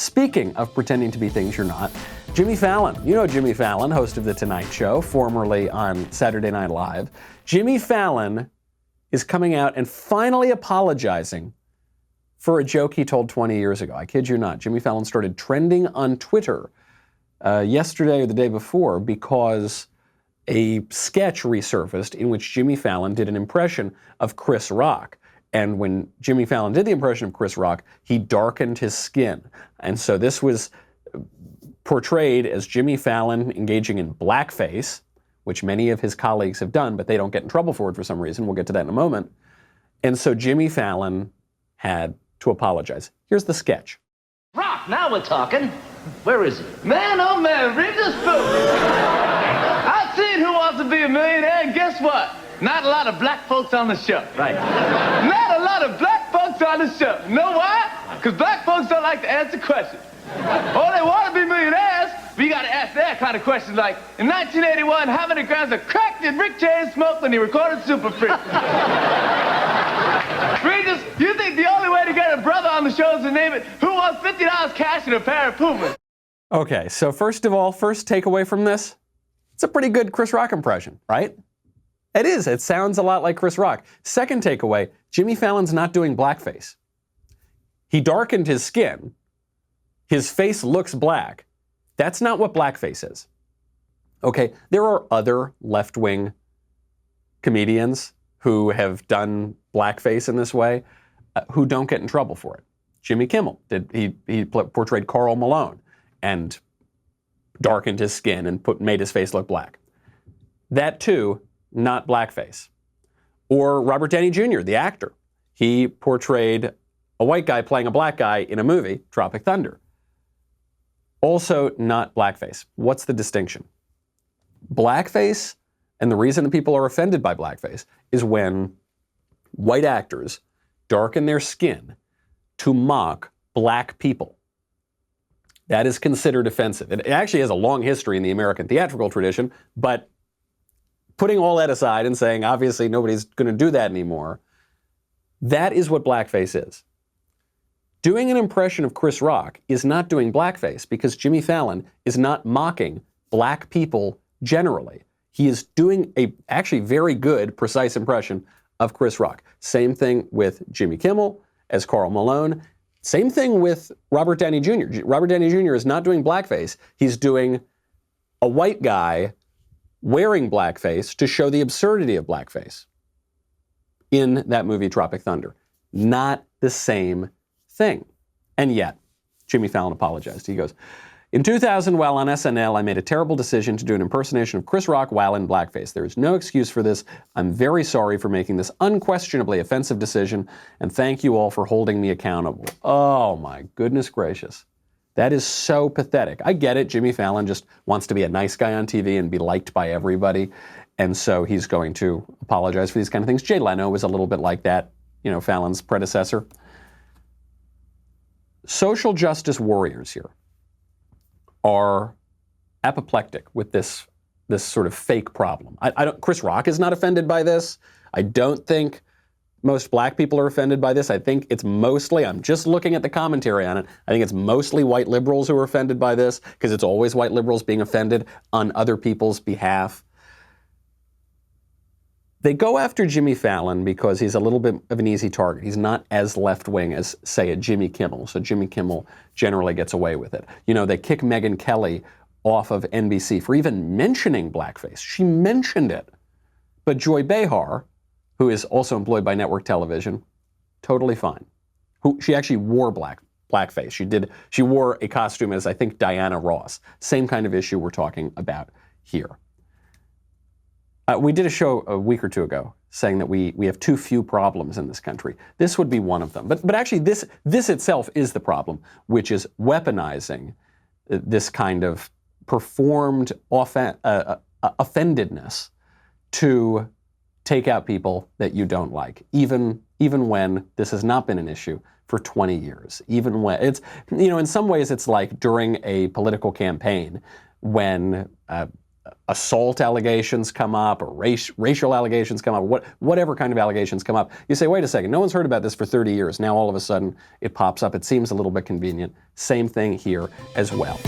Speaking of pretending to be things you're not, Jimmy Fallon. You know Jimmy Fallon, host of The Tonight Show, formerly on Saturday Night Live. Jimmy Fallon is coming out and finally apologizing for a joke he told 20 years ago. I kid you not. Jimmy Fallon started trending on Twitter yesterday or the day before because a sketch resurfaced in which Jimmy Fallon did an impression of Chris Rock. And when Jimmy Fallon did the impression of Chris Rock, he darkened his skin. And so this was portrayed as Jimmy Fallon engaging in blackface, which many of his colleagues have done, but they don't get in trouble for it for some reason. We'll get to that in a moment. And so Jimmy Fallon had to apologize. Here's the sketch. Rock, now we're talking. Where is he? Man, oh man, read this book. I've seen Who Wants to Be a Millionaire, and guess what? Not a lot of black folks on the show. Right. Not a lot of black folks on the show. You know why? Because black folks don't like to answer questions. Oh, they want to be millionaires, but you got to ask that kind of questions like, in 1981, how many grams of crack did Rick James smoke when he recorded Super Freak? Regis, you think the only way to get a brother on the show is to name it Who Wants $50 cash and a pair of Pumas? Okay, so first of all, first takeaway from this, it's a pretty good Chris Rock impression, right? It is. It sounds a lot like Chris Rock. Second takeaway, Jimmy Fallon's not doing blackface. He darkened his skin. His face looks black. That's not what blackface is. Okay, there are other left-wing comedians who have done blackface in this way who don't get in trouble for it. Jimmy Kimmel he portrayed Karl Malone and darkened his skin and made his face look black. That too, not blackface. Or Robert Downey Jr., the actor. He portrayed a white guy playing a black guy in a movie, Tropic Thunder. Also not blackface. What's the distinction? Blackface, and the reason that people are offended by blackface, is when white actors darken their skin to mock black people. That is considered offensive. It actually has a long history in the American theatrical tradition, but putting all that aside and saying, obviously, nobody's going to do that anymore, that is what blackface is. Doing an impression of Chris Rock is not doing blackface because Jimmy Fallon is not mocking black people generally. He is doing a actually very good, precise impression of Chris Rock. Same thing with Jimmy Kimmel as Karl Malone. Same thing with Robert Downey Jr. Robert Downey Jr. is not doing blackface. He's doing a white guy wearing blackface to show the absurdity of blackface in that movie Tropic Thunder. Not the same thing. And yet, Jimmy Fallon apologized. He goes, in 2000, while on SNL, I made a terrible decision to do an impersonation of Chris Rock while in blackface. There is no excuse for this. I'm very sorry for making this unquestionably offensive decision, and thank you all for holding me accountable. Oh my goodness gracious. That is so pathetic. I get it. Jimmy Fallon just wants to be a nice guy on TV and be liked by everybody, and so he's going to apologize for these kind of things. Jay Leno was a little bit like that, Fallon's predecessor. Social justice warriors here are apoplectic with this sort of fake problem. Chris Rock is not offended by this. I don't think most black people are offended by this. I think it's mostly, I'm just looking at the commentary on it, I think it's mostly white liberals who are offended by this, because it's always white liberals being offended on other people's behalf. They go after Jimmy Fallon because he's a little bit of an easy target. He's not as left-wing as, say, a Jimmy Kimmel. So Jimmy Kimmel generally gets away with it. They kick Megyn Kelly off of NBC for even mentioning blackface. She mentioned it. But Joy Behar, who is also employed by network television, totally fine. She actually wore blackface. She wore a costume as, I think, Diana Ross. Same kind of issue we're talking about here. We did a show a week or two ago saying that we have too few problems in this country. This would be one of them. But actually, this itself is the problem, which is weaponizing this kind of performed offendedness to take out people that you don't like, even when this has not been an issue for 20 years. Even when it's, in some ways it's like during a political campaign when assault allegations come up or racial allegations come up, whatever kind of allegations come up, you say, wait a second, no one's heard about this for 30 years. Now all of a sudden it pops up. It seems a little bit convenient. Same thing here as well.